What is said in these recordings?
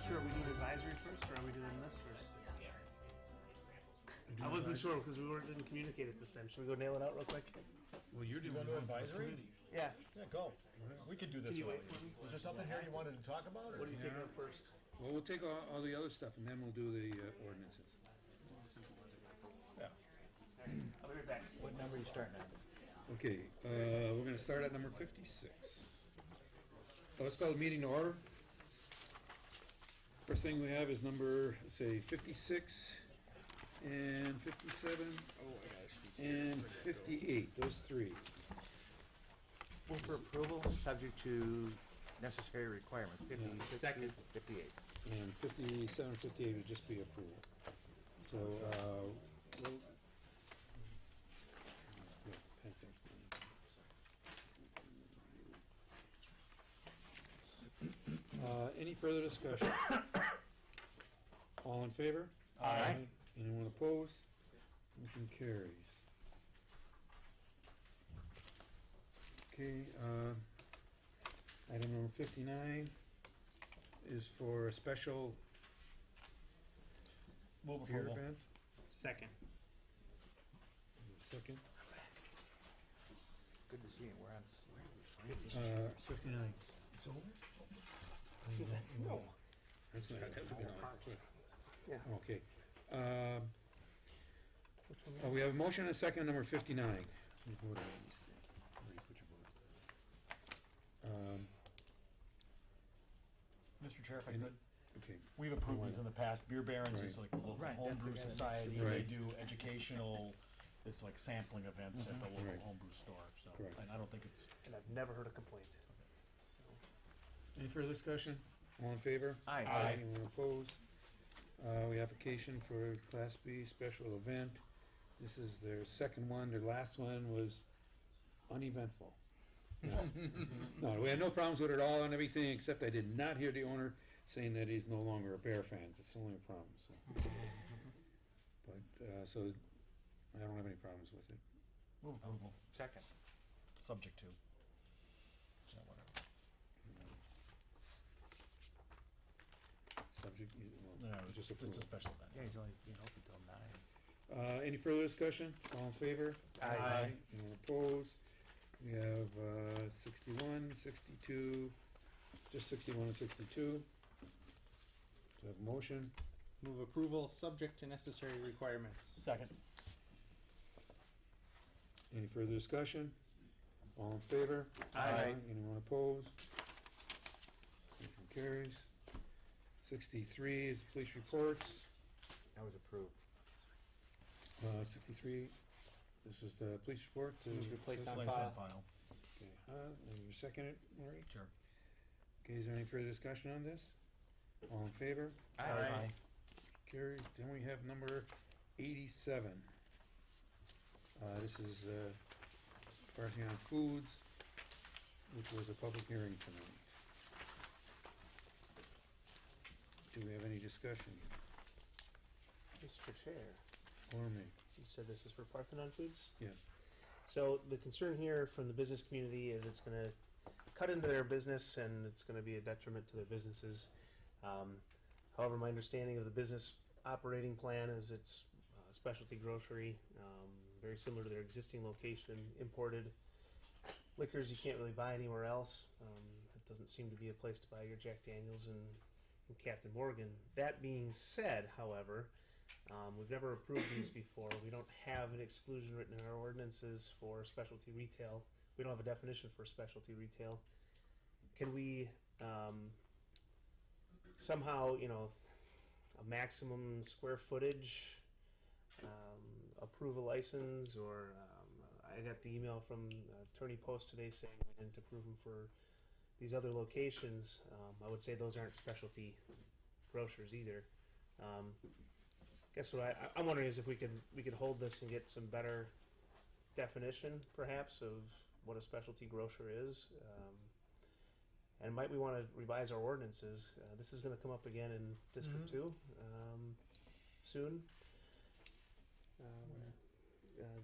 sure, we need advisory first, or are we doing this first? I wasn't sure because we didn't communicate it this time. Should we go nail it out real quick? Well, you're doing going to advisory? Yeah. Yeah, go. We could do this. Can you while wait for me? Was there something here you wanted to talk about? Or? What do you take out first? Well, we'll take all the other stuff, and then we'll do the ordinances. Yeah. I'll be right back. What number are you starting at? Okay, we're going to start at number 56. Let's call the meeting to order. First thing we have is number, say, 56 and 57 and 58, those three. Move for approval, subject to necessary requirements. 56 Second. 58. And 57, 58 would just be approval. So, we'll, yeah, pass those down. Any further discussion? All in favor? Aye. Anyone opposed? Motion carries. Okay, item number 59 is for a special Move beer approval. event. Second. Second. Good to see you. We're on. 59. It's over? No. Actually, that would have been on. Yeah. Okay. We have a motion and a second on number 59. Let me vote on these things. Let me put your vote. Mr. Chair, if I Any- could. Okay. We've approved these in the past. Beer Barons is Right. like a local Right, homebrew that's the- society. Right. They do educational, it's like sampling events at the local Right. homebrew store. So, Correct. and I don't think it's. And I've never heard a complaint. So, Any further discussion? All in favor? Aye. Anyone opposed? We have application for Class B special event. This is their second one. Their last one was uneventful. No, we had no problems with it all and everything, except I did not hear the owner saying that he's no longer a Bear fan. It's the only problem. So, but so I don't have any problems with it. Move approval. Second. Subject to. Yeah, whatever. Subject, well, No, just it's a approval. special event. Yeah, he's only being open till 9. Any further discussion? All in favor? Aye. Anyone opposed? We have 61, 62, it's just 61 and 62. Do I have a motion? move approval, subject to necessary requirements. Second. Any further discussion? All in favor? Aye. Anyone opposed? Motion carries. 63 is police reports. That was approved. 63, this is the police report. Move to place on Place file. on file. Okay, and you second it, Maury? Sure. Okay, is there any further discussion on this? All in favor? Aye. Carries. Then we have number 87. This is Parthenon Foods, which was a public hearing tonight. Do we have any discussion? Mr. Chair, Or me? you said this is for Parthenon Foods? Yeah. So the concern here from the business community is it's going to cut into their business and it's going to be a detriment to their businesses. However, my understanding of the business operating plan is it's a specialty grocery, very similar to their existing location, imported liquors you can't really buy anywhere else. It doesn't seem to be a place to buy your Jack Daniels and Captain Morgan. That being said, however, we've never approved these before. We don't have an exclusion written in our ordinances for specialty retail. We don't have a definition for specialty retail. Can we somehow, a maximum square footage, approve a license, or I got the email from Attorney Post today saying we didn't approve them for these other locations. I would say those aren't specialty grocers either. Guess what I'm wondering is if we could hold this and get some better definition, perhaps, of what a specialty grocer is. And might we want to revise our ordinances? This is going to come up again in District 2 soon.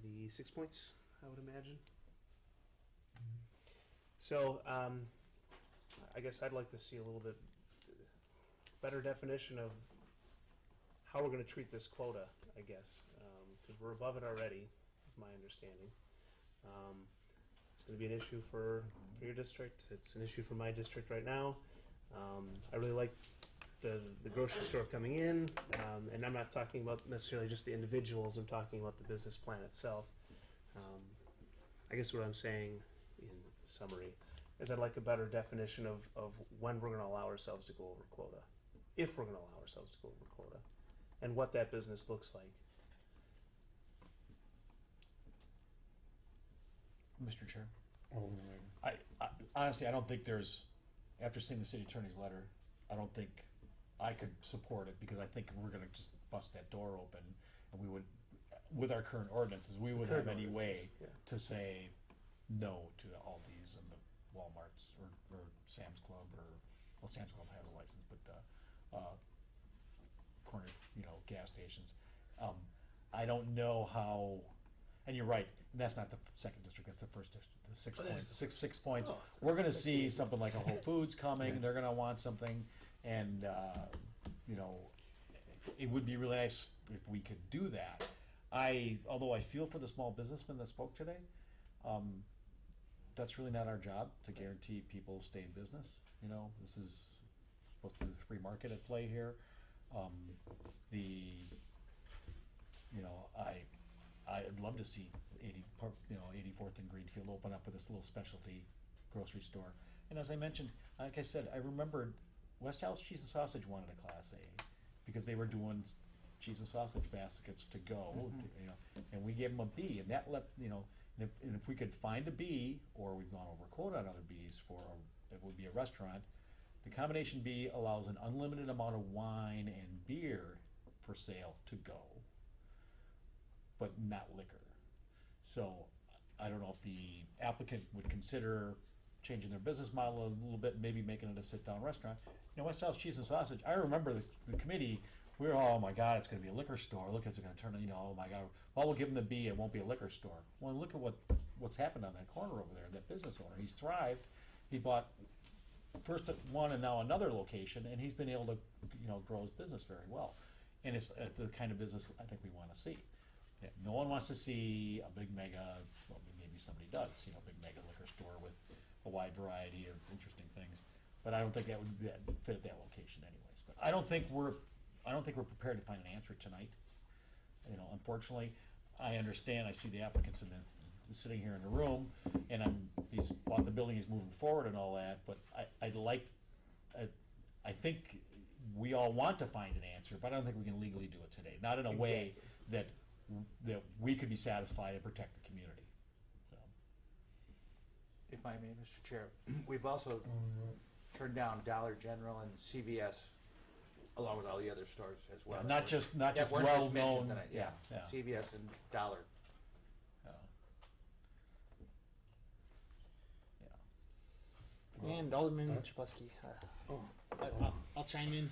The 6 points, I would imagine. So I guess I'd like to see a little bit better definition of how we're gonna treat this quota, I guess, because we're above it already, is my understanding. It's gonna be an issue for your district, it's an issue for my district right now. I really like the grocery store coming in, and I'm not talking about necessarily just the individuals, I'm talking about the business plan itself. I guess what I'm saying in summary is I'd like a better definition of when we're gonna allow ourselves to go over quota, if we're gonna allow ourselves to go over quota, and what that business looks like. Mr. Chair. Alderman Wagner. I honestly, I don't think there's, after seeing the city attorney's letter, I don't think I could support it, because I think we're gonna just bust that door open, and we would, with our current ordinances, we wouldn't have Current any way ordinances, yeah. to say no to the Aldi's and the Walmarts or Sam's Club, or, well, Sam's Club has a license, but, corner, gas stations. I don't know how, and you're right, and that's not the second district, that's the first district, the 6 Oh, that points, is the six points. Oh, We're gonna that's see good. something like a Whole Foods coming, Yeah. they're gonna want something, and, it would be really nice if we could do that. Although I feel for the small businessman that spoke today, that's really not our job to guarantee people stay in business, this is supposed to be the free market at play here. I'd love to see 84th and Greenfield open up with this little specialty grocery store. And as I mentioned, like I said, I remembered West House Cheese and Sausage wanted a Class A because they were doing cheese and sausage baskets to go, and we gave them a B, and that let, and if we could find a B, or we've gone over quota on other Bs it would be a restaurant. The combination B allows an unlimited amount of wine and beer for sale to go, but not liquor. So I don't know if the applicant would consider changing their business model a little bit, maybe making it a sit-down restaurant. West House Cheese and Sausage, I remember the committee, we were, oh my God, it's gonna be a liquor store, look, it's gonna turn, oh my God, well, we'll give them the B, it won't be a liquor store. Well, look at what's happened on that corner over there, that business owner, he's thrived, he bought first one and now another location, and he's been able to, grow his business very well. And it's the kind of business I think we wanna see. Yeah, no one wants to see a big mega, well, maybe somebody does, big mega liquor store with a wide variety of interesting things. But I don't think that would fit at that location anyways. But I don't think we're prepared to find an answer tonight. Unfortunately, I understand, I see the applicants sitting here in the room, and he's bought the building, he's moving forward and all that, but I think we all want to find an answer, but I don't think we can legally do it today. Not in a way that we could be satisfied and protect the community. So. If I may, Mr. Chair, we've also turned down Dollar General and CVS, along with all the other stores as well. Yeah, not just That weren't well just mentioned known. tonight, Yeah. CVS and Dollar. Yeah. And Alderman Chablusky. I'll chime in.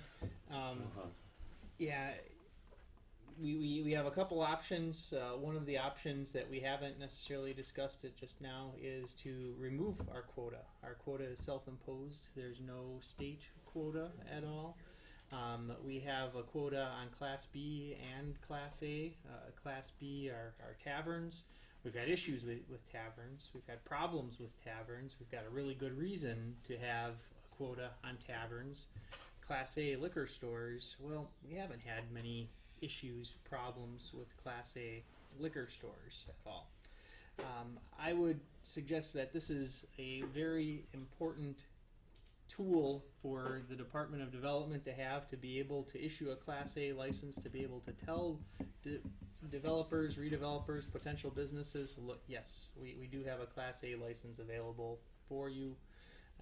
Yeah, we have a couple options. One of the options that we haven't necessarily discussed it just now is to remove our quota. Our quota is self-imposed. There's no state quota at all. We have a quota on Class B and Class A. Class B are taverns. We've had issues with taverns. We've had problems with taverns. We've got a really good reason to have a quota on taverns. Class A liquor stores, well, we haven't had many issues, problems with Class A liquor stores at all. I would suggest that this is a very important tool for the Department of Development to have, to be able to issue a Class A license, to be able to tell developers, redevelopers, potential businesses, look, yes, we do have a Class A license available for you.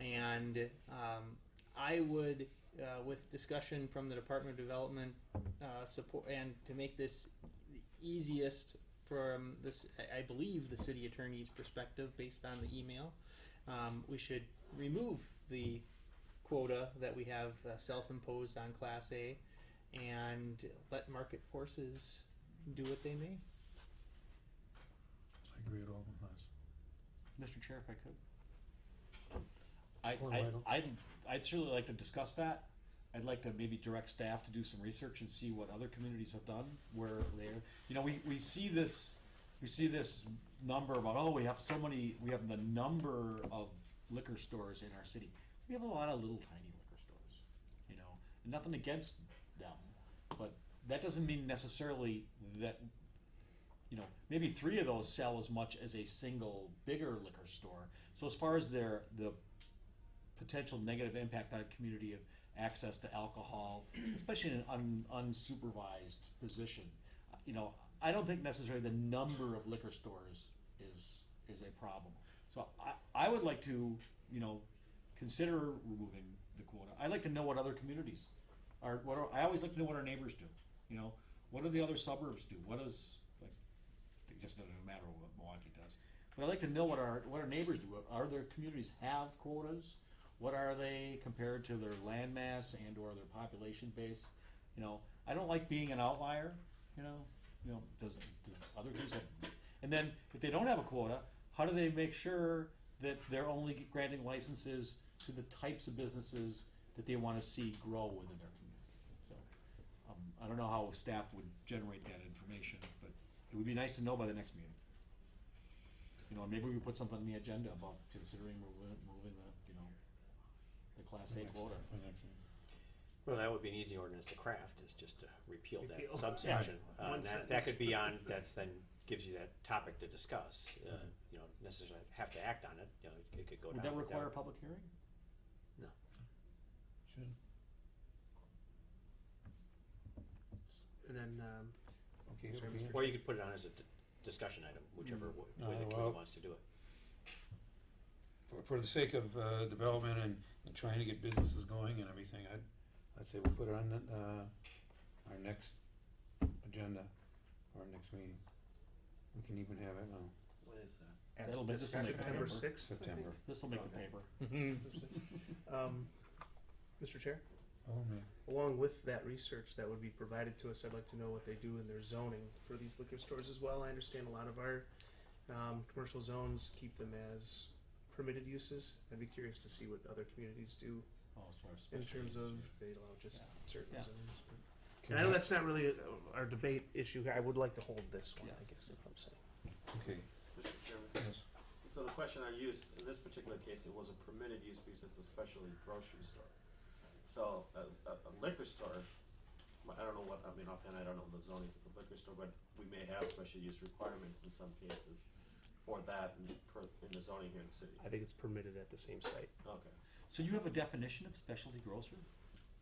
And I would, with discussion from the Department of Development, support, and to make this the easiest from this, I believe, the city attorney's perspective based on the email, we should remove the quota that we have self-imposed on Class A and let market forces do what they may. I agree with Alderman Haas. Mr. Chair, if I could, I'd certainly like to discuss that. I'd like to maybe direct staff to do some research and see what other communities have done where they're, we see this number about, oh, we have the number of liquor stores in our city. We have a lot of little tiny liquor stores, and nothing against them, but that doesn't mean necessarily that, maybe 3 of those sell as much as a single bigger liquor store. So as far as the potential negative impact on a community of access to alcohol, especially in an unsupervised position, I don't think necessarily the number of liquor stores is a problem. So I would like to, consider removing the quota. I'd like to know what other communities are. I always like to know what our neighbors do. What do the other suburbs do? What does, like, I guess it doesn't matter what Milwaukee does, but I'd like to know what our neighbors do. Are their communities have quotas? What are they compared to their land mass and or their population base? I don't like being an outlier. Does other teams have? And then if they don't have a quota, how do they make sure that they're only granting licenses to the types of businesses that they want to see grow within their community? So I don't know how staff would generate that information, but it would be nice to know by the next meeting. Maybe we put something on the agenda about considering moving the Class A quota. Well, that would be an easy ordinance to craft, is just to repeal that Repeal. subsection. One That sentence. could be on, that's then gives you that topic to discuss. Necessarily have to act on it, it could go down. Would that but require a public hearing? No. Should. And then, Okay, Sorry, okay. Mr. Or you could put it on as a discussion item, whichever way the committee well- wants to do it. For the sake of development and trying to get businesses going and everything, I'd say we'll put it on our next agenda, or our next meeting. We can even have it now, What is that? That'll make this will make the September paper. 6th. September. This will make the paper. Mr. Chair, Oh, man. along with that research that would be provided to us, I'd like to know what they do in their zoning for these liquor stores as well. I understand a lot of our commercial zones keep them as permitted uses. I'd be curious to see what other communities do Oh, as far as in special terms use. of they allow just certain Yeah. zones. And I know that's not really our debate issue here. I would like to hold this one, I guess, is what I'm saying. Okay, Mr. Chairman, yes. so the question I used, in this particular case, it was a permitted use because it's a specialty grocery store. So a liquor store, I don't know what, offhand, I don't know the zoning for the liquor store, but we may have special use requirements in some cases for that in the zoning here in the city. I think it's permitted at the same site. Okay, So you have a definition of specialty grocer?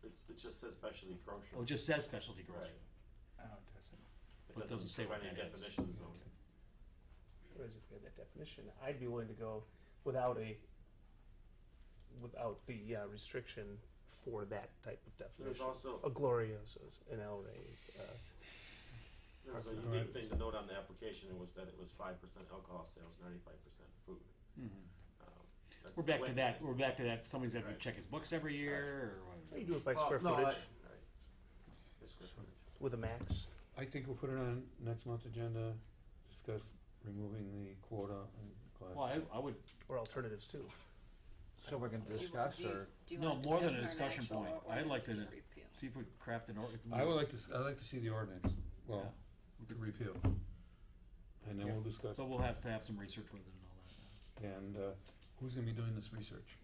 it just says specialty grocery. Oh, it just says specialty grocer. Oh, it doesn't. But it doesn't say what provide any that is. definition in the zoning. Whereas if we had that definition, I'd be willing to go without the restriction for that type of There's definition. also, A Gloriosos, an El Rey's. there was a unique thing to note on the application, it was that it was 5% alcohol sales, 95% food. That's We're back the to way- that, somebody's got to Right. check his books every year, or Or what? you do it by Well, square no, footage Right. By square footage. with a max. I think we'll put it on next month's agenda, discuss removing the quota in Class. Well, I would, Or alternatives too. So we're gonna discuss, or? Do you no, want more than a or an discussion actual point. I'd like ordinance to repeal? see if we craft an order. I'd like to see the ordinance, well, to repeal. And then we'll discuss, So we'll have to have some research with it and all that. and who's gonna be doing this research?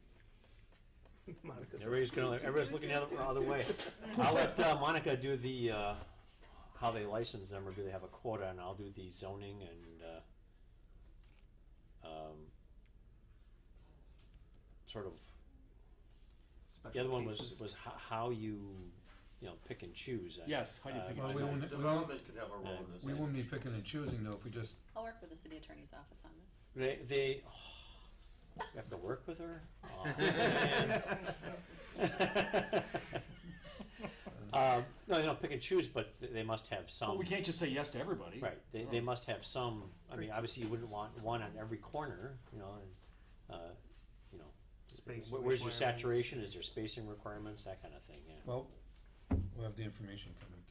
Monica's Everybody's looking the other way. I'll let Monica do the, how they license them, or do they have a quota, and I'll do the zoning and, sort of, the other one was how you pick and choose. Yes, how do you pick and Well, choose? we won't- Development could have a role in this. We won't be picking and choosing though, if we just, I'll work with the city attorney's office on this. They you have to work with her? No, they don't pick and choose, but they must have some. Well, we can't just say yes to everybody. Right, they must have some, obviously you wouldn't want one on every corner, and, Spacing where's your requirements. saturation, is there spacing requirements, that kind of thing, yeah. well, we'll have the information coming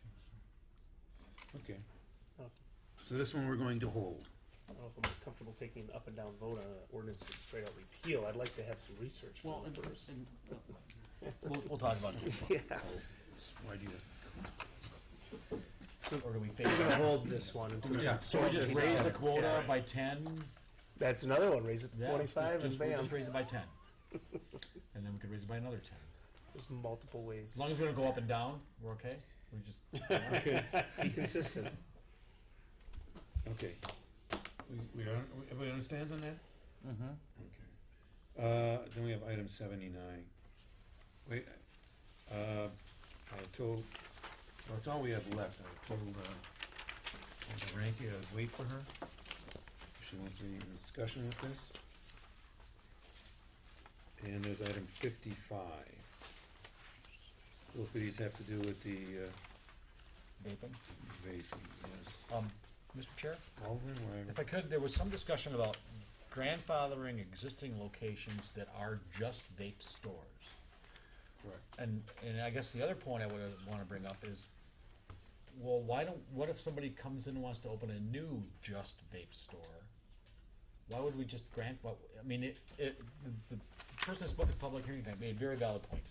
to us. Okay. Oh. So this one we're going to hold. don't know if I'm comfortable taking an up and down vote on an ordinance to straight out repeal. I'd like to have some research Well, done and, first. and we'll talk about it. Yeah. Why do you? Or do we We're favor? gonna hold this one until we Yeah. can So we sort just this raise out. the quota Yeah. by 10? That's another one, raise it to Yeah, 25 just, and we'll bam. just raise it by 10. And then we could raise it by another 10. There's multiple ways. As long as we don't go up and down, we're okay? We just, Okay, be consistent. Okay. Everybody understands on that? Mm-hmm. Okay. Then we have item 79. Wait, I told, well, that's all we have left. I told, Ranky to wait for her. If she wants any discussion with this. And there's item 55. Both of these have to do with the, vaping. vaping, yes. Mr. Chair, Alderman, whatever. if I could, there was some discussion about grandfathering existing locations that are just vape stores. Correct. And I guess the other point I would wanna bring up is, well, what if somebody comes in and wants to open a new just vape store? Why would we just grant, the person that spoke at the public hearing tonight made a very valid point.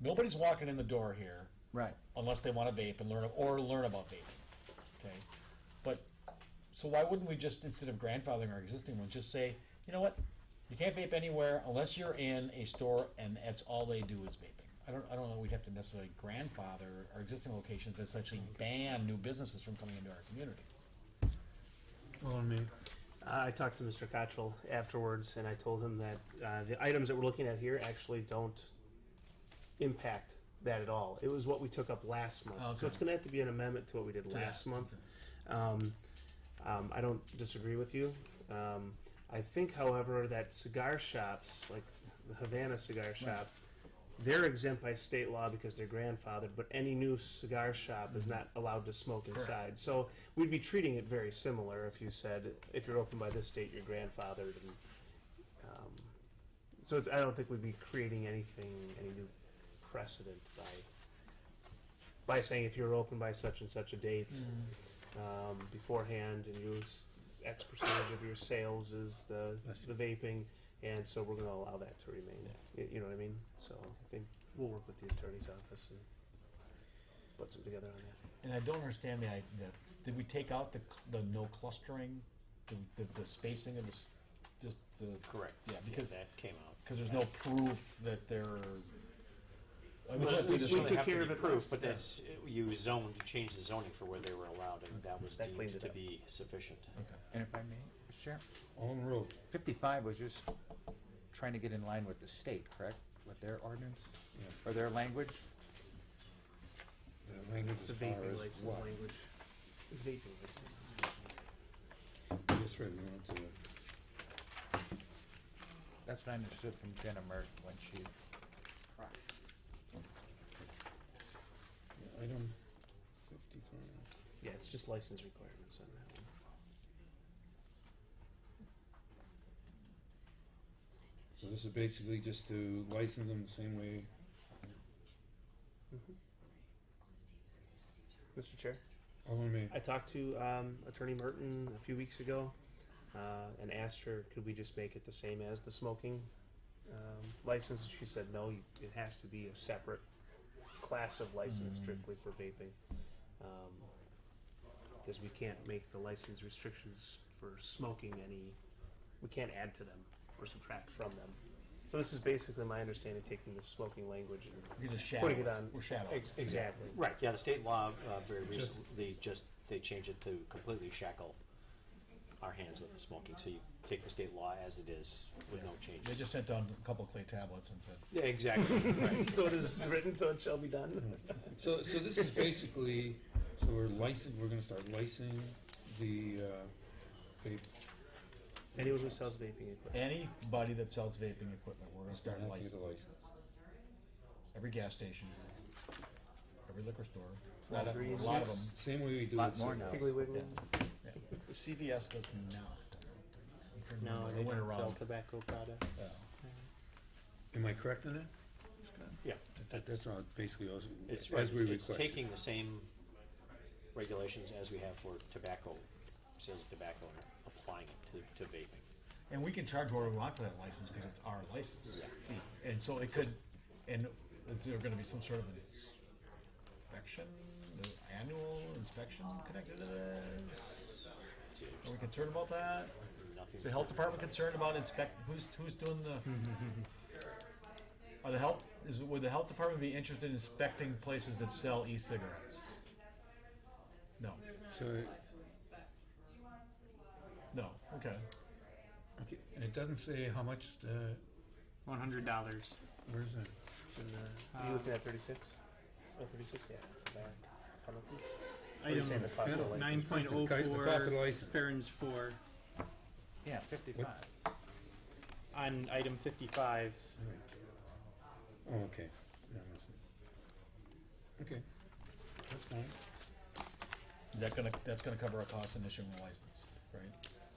Nobody's walking in the door here Right. unless they wanna vape and learn about vaping, okay? But, so why wouldn't we just, instead of grandfathering our existing ones, just say, you know what? You can't vape anywhere unless you're in a store and that's all they do is vaping. I don't know, we'd have to necessarily grandfather our existing locations to essentially ban new businesses from coming into our community. Alderman, I talked to Mr. Cottrell afterwards, and I told him that the items that we're looking at here actually don't impact that at all. It was what we took up last month, so Okay. it's going to have to be an amendment to what we did last month. I don't disagree with you. I think, however, that cigar shops, like the Havana Cigar Shop, they're exempt by state law because they're grandfathered, but any new cigar shop is not allowed to smoke inside. So we'd be treating it very similar if you said, if you're open by this date, you're grandfathered. And, so it's, I don't think we'd be creating any new precedent by saying if you're open by such and such a date beforehand and you X percentage of your sales is the vaping, and so we're going to allow that to remain. You know what I mean? So I think we'll work with the attorney's office and put some together on that. And I don't understand did we take out the no clustering, the spacing of the Correct. Yeah, because that came out. there's no proof that they're. I mean, Well, let's do we this took right. Have to care be of it proof, first, but yeah. that's, you changed the zoning for where they were allowed, and that was That cleaned deemed it to up. be sufficient. Okay. And if I may, Mr. Chair, Alderman Rowe. 55 was just trying to get in line with the state, correct? With their ordinance Yeah. or their language? The language The as far vaping as license what? language. It's vaping licenses. That's right, we went to, That's what I understood from Jenna Mert when she. item 55. Yeah, it's just license requirements on that one. So this is basically just to license them the same way. Mr. Chair, Alderman May. I talked to Attorney Merton a few weeks ago and asked her, could we just make it the same as the smoking license? She said, no, it has to be a separate class of license strictly for vaping. Because we can't make the license restrictions for smoking we can't add to them or subtract from them. So this is basically my understanding, taking the smoking language and We just shadow putting it on. We're shadowing. Exactly. Right, yeah, the state law very recently, they changed it to completely shackle our hands with smoking, so you take the state law as it is with no changes. They just sent down a couple clay tablets and said, Yeah, exactly, right. So it is written, so it shall be done. So this is basically, so we're gonna start licensing the vape. Anyone who sells vaping equipment. anybody that sells vaping equipment, we're gonna start Have to get a licensing. license. Every gas station, every liquor store, not a Walgreens. lot of them. Same way we do Lot it. more now. Piggly Wiggly? Yeah. CVS does not. I'm trying to No, remember. they I went don't sell around. tobacco products. Am I correct in that? Yeah, That's all, basically, it's as we it's request. taking the same regulations as we have for tobacco sales of tobacco and applying it to vaping. And we can charge what we want for that license because it's our license. And so it could, and is there gonna be some sort of inspection, annual inspection connected to this? Are we concerned about that? Nothing. Is the health department concerned about who's doing the? Would the health department be interested in inspecting places that sell e-cigarettes? No, So, no, okay. okay, and it doesn't say how much the, $100. where's that? It's in the, are you looking at 36? Oh, 36, yeah. Back. Penalties? What are you Item saying, the cost of the license? 9.04. The cost of the license. Parens 4 Yeah, 55. on item 55. Oh, okay. No, I see. Okay, that's fine. That's gonna cover a cost in issuing a license, right?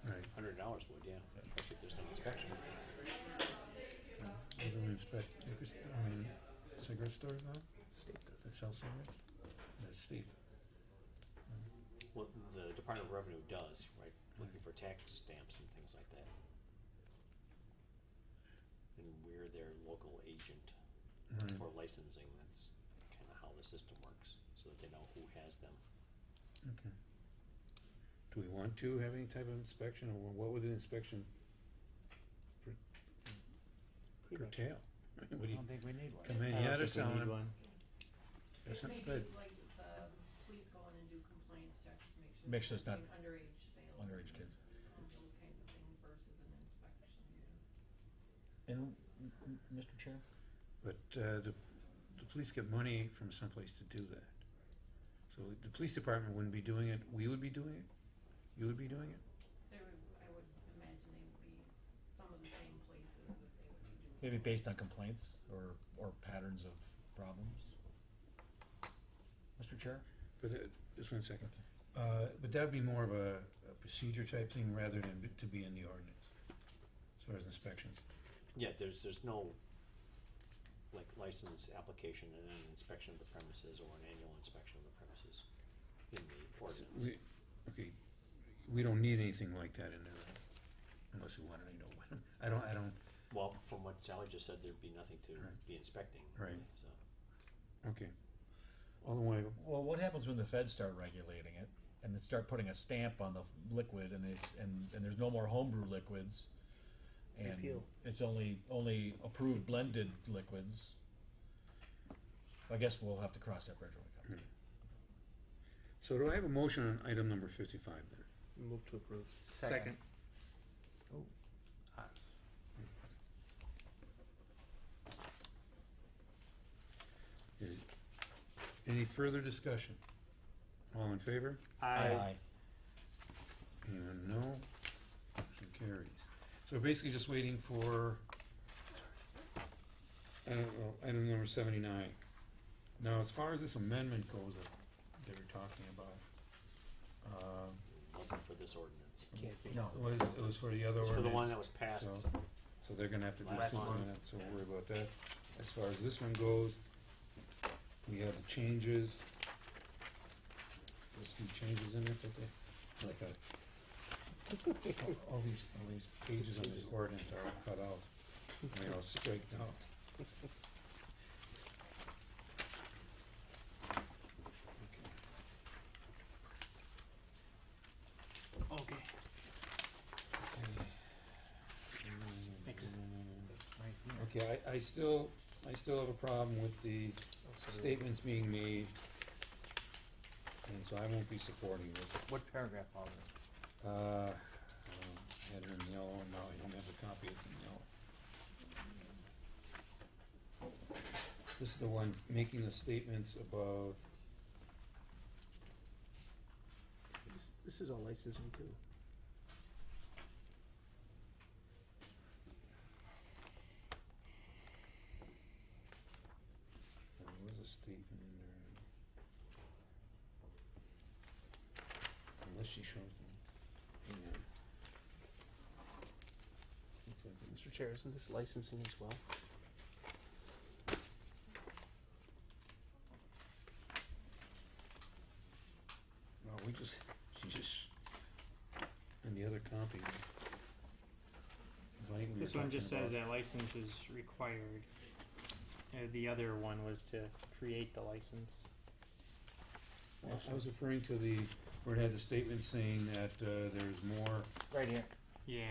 Right. $100 would, yeah, especially if there's no inspection. We don't inspect, cigarette stores now? State does That sell cigarettes? That's state. Well, the Department of Revenue does, right, looking for tax stamps and things like that. And we're their local agent Right. for licensing, that's kinda how the system works, so that they know who has them. Okay. Do we want to have any type of inspection, or what would the inspection Pretty much. curtail? I What do you, don't think we need one. come in, I yeah, don't they're think we selling need them. one. That's not Maybe bad. like the police go in and do compliance checks to Make make sure sure it's not there's nothing underage sales. underage kids. And those kinds of things versus an inspection. And, Mr. Chair? But, the police get money from someplace to do that. So the police department wouldn't be doing it, we would be doing it? You would be doing it? There would, I would imagine they would be some of the same places that they would be doing. Maybe based on complaints or patterns of problems? Mr. Chair? But, just 1 second. But that'd be more of a procedure type thing rather than to be in the ordinance, as far as inspections. Yeah, there's no, like, license application and then inspection of the premises or an annual inspection of the premises in the ordinance. Okay, we don't need anything like that in there, unless we wanted to know. I don't, Well, from what Sally just said, there'd be nothing to Right. be inspecting, Right. really, so. okay. All the way, Well, what happens when the feds start regulating it and they start putting a stamp on the liquid and there's no more homebrew liquids? And Repeal. it's only approved blended liquids. I guess we'll have to cross that bridge when we come. so do I have a motion on item number 55 then? Move to approve. Second. Is- Any further discussion? All in favor? Aye. Anyone no? Motion carries. So we're basically just waiting for, item number 79. Now, as far as this amendment goes that they were talking about, Wasn't for this ordinance. Can't be. No. it was for the other It's ordinance. for the one that was passed. So they're gonna have to do Last something on month. it, so we'll worry about that. As far as this one goes, we have the changes. There's a few changes in it, that they, like all these pages on this ordinance are all cut out. They're all straightened out. Okay. Thanks. Okay, I still have a problem with the statements being made, and so I won't be supporting this. What paragraph, Alderman? I had it in yellow, and now I don't have a copy, it's in yellow. This is the one making the statements about, This is all licensing too. there was a statement in there. Unless she shows them. Hang on. Mr. Chair, isn't this licensing as well? No, she just And the other copy. is like we were This one just talking says about. that license is required. The other one was to create the license. I was referring to the, where it had the statement saying that, there's more, Right here. Yeah,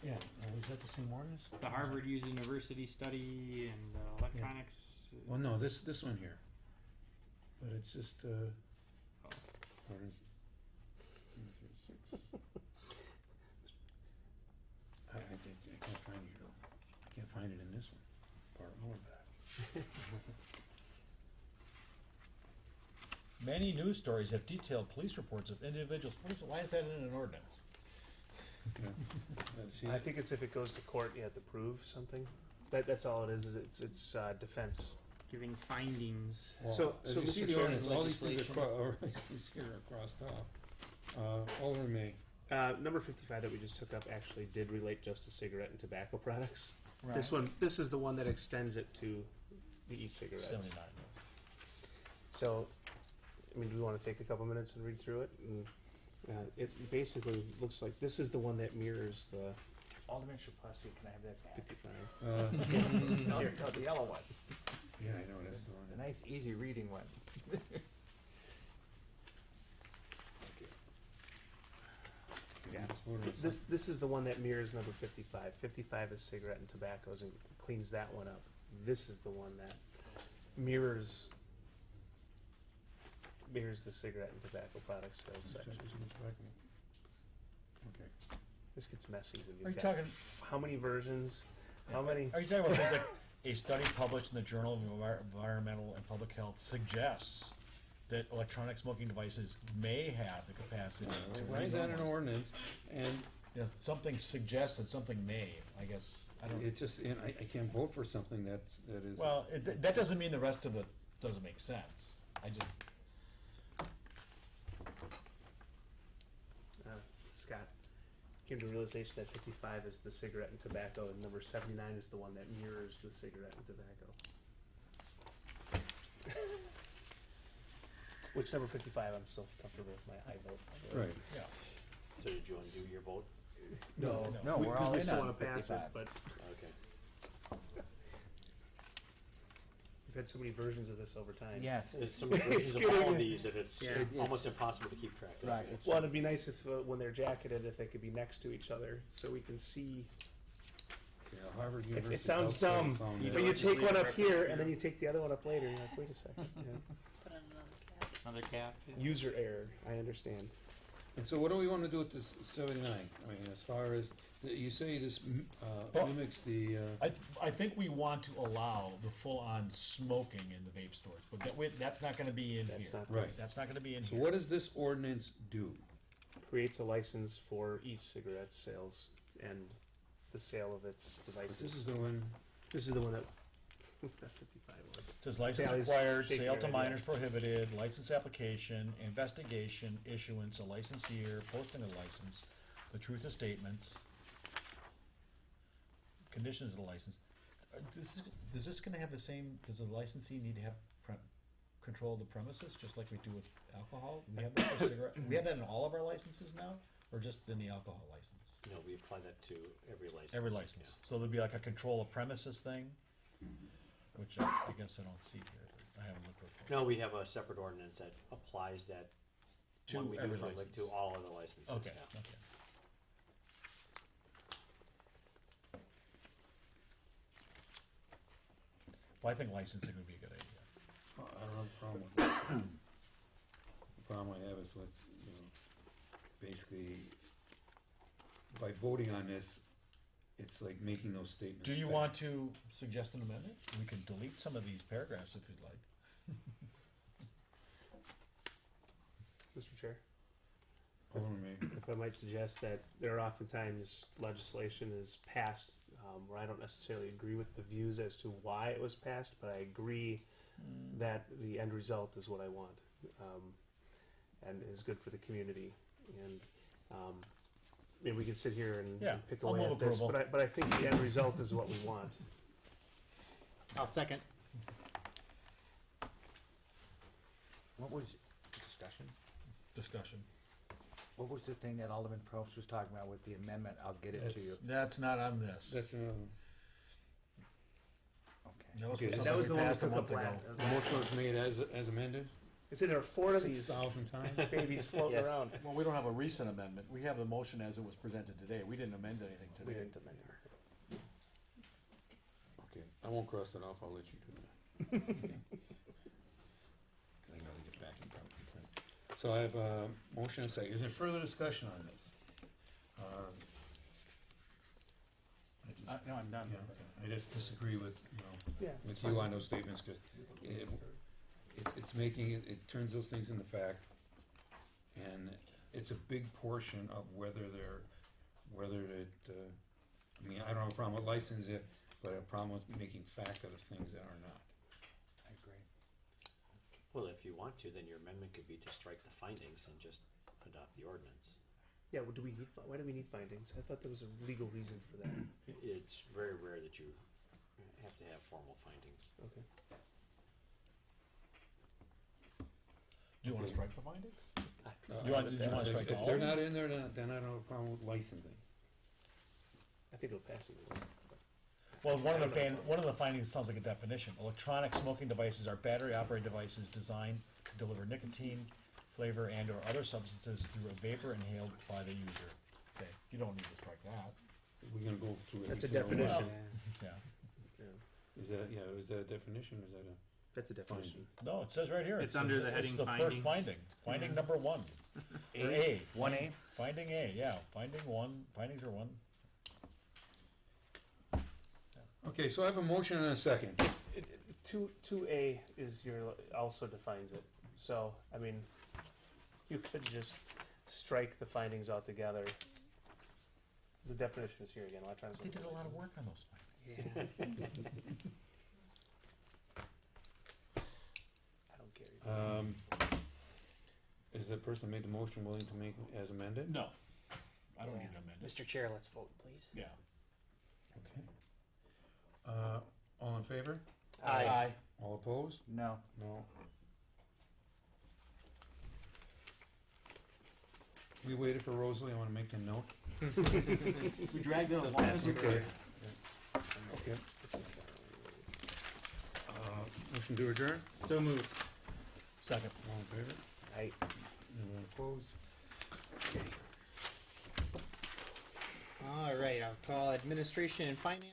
Yeah, is that the same ordinance? the Harvard University study and electronics. well, no, this one here. But it's just, ordinance 136. I can't find it here. I can't find it in this one. Part more back. Many news stories have detailed police reports of individuals. Why is that in an ordinance? Yeah. See, I think it's if it goes to court, you have to prove something. That's all it is it's defense. Giving findings. well, so- as so you see Mr. the Chairman, ordinance, all these things legislation. or these here are crossed off. Alderman May. Number 55 that we just took up actually did relate just to cigarette and tobacco products. Right. This is the one that extends it to the e-cigarettes. 79. So, I mean, do we want to take a couple minutes and read through it? And, it basically looks like this is the one that mirrors the Alderman Shaplowski, can I have that back? 55. No, no, the yellow one, Yeah, I know that's the one. the nice, easy reading one. Yeah, this ordinance- This is the one that mirrors number 55. 55 is cigarette and tobaccos and cleans that one up. This is the one that mirrors the cigarette and tobacco product sales section. Okay. This gets messy when Are you've you got talking? how many versions, how many. Are you talking about things like a study published in the Journal of Environmental and Public Health suggests that electronic smoking devices may have the capacity to Why is that an remove- ordinance? And Yeah, something suggests and something may. I guess I don't. it just, and I can't vote for something that is. Well, that doesn't mean the rest of it doesn't make sense. I just Scott came to the realization that 55 is the cigarette and tobacco, and number 79 is the one that mirrors the cigarette and tobacco. Which number 55 I'm still comfortable with my aye vote. Right. yeah. So did you wanna do your vote? No, No, we're because all we in still on want to pass it, 55. but Okay. we've had so many versions of this over time. Yes. There's so many versions of all getting- of these that it's Yeah. almost impossible to keep track of. Right. Well, it'd be nice if when they're jacketed, if they could be next to each other, so we can see. Yeah, Harvard University. It sounds Health Study dumb, found but that- you just take leave one it up reference here, here. and then you take the other one up later, and you're like, wait a second. Put on another cap. Another cap. User error, I understand. And so what do we wanna do with this 79? I mean, as far as, you say this Well, mimics the, I think we want to allow the full-on smoking in the vape stores, but that's not going to be in That's here. not Right. That's not going to be in so here. what does this ordinance do? Creates a license for e-cigarette sales and the sale of its This devices. is the one, This is the one that, that 55 was. It says license Sally's required, shaking sale her to head, minors yes. prohibited, license application, investigation, issuance, a licensee or posting a license, the truth of statements, conditions of the license. Does this gonna have the same, does the licensee need to have control of the premises, just like we do with alcohol? We have that for cigarette, we have that in all of our licenses now, or just in the alcohol license? No, we apply that to every license. Every license, so there'll be like a control of premises thing, which I guess I don't see here, but I haven't looked real close. No, we have a separate ordinance that applies that To one we do every for, license. to all of the licenses, Okay, yeah. okay. Well, I think licensing would be a good idea. I don't have a problem with that. The problem I have is with, you know, basically, by voting on this, it's like making those statements. Do you fact. want to suggest an amendment? We can delete some of these paragraphs if you'd like. Mr. Chair, Alderman May. if I might suggest that there are oftentimes legislation is passed where I don't necessarily agree with the views as to why it was passed, but I agree that the end result is what I want and is good for the community. And maybe we can sit here and, Yeah, and pick I'll away move at this, approval. but I think the end result is what we want. I'll second. What was discussion? Discussion. What was the thing that Alderman Probst was talking about with the amendment? I'll get it to you. That's not on this. That's another one. Okay. That was Okay, for that something was we the one we passed a took month the ago. black. That was The motion was made as amended, I say there are four of these 6,000 times. babies floating Yes. around. Well, we don't have a recent amendment. We have the motion as it was presented today. We didn't amend anything We today. didn't amend it. Okay, I won't cross it off, I'll let you do that. I gotta get back in problem. So I have a motion and a second. Is there further discussion on this? No, I'm done. Yeah, okay. I just disagree with, Yeah. with you on those statements, cause it's making, it turns those things into fact. And it's a big portion of whether it, I mean, I don't have a problem with licensing it, but a problem with making fact out of things that are not. I agree. Well, if you want to, then your amendment could be to strike the findings and just adopt the ordinance. Yeah, well, why do we need findings? I thought there was a legal reason for that. It's very rare that you have to have formal findings. Okay. Do you want to Okay. strike the findings? Did you wanna strike If all they're of them? not in there, then I don't have a problem with licensing. I think it'll pass anyway. Well, one I of don't know. one of the findings sounds like a definition. Electronic smoking devices are battery-operated devices designed to deliver nicotine, flavor, and/or other substances through a vapor inhaled by the user. Okay, you don't need to strike that. We're gonna go through it. That's a each one. definition. Yeah. Yeah. Is that a definition, or is that a? That's a definition. No, it says right here. It's under the heading It's the findings. first finding. Finding number 1. Or A. 1A? Finding A, yeah. Finding 1. Findings are 1. Okay, so I have a motion and a second. Two A is also defines it. So I mean, you could just strike the findings altogether. The definition is here again. Electronic They did a lot of work on those findings. I don't care. Is the person who made the motion willing to make as amended? No. I don't need to amend it. Mr. Chair, let's vote, please. Yeah. Okay. All in favor? Aye. All opposed? No. No. We waited for Rosalie, I wanna make a note. We dragged it as long as we could. Okay. Motion to adjourn? So moved. Second. All in favor? Aye. Anyone opposed? All right, I'll call administration and finance.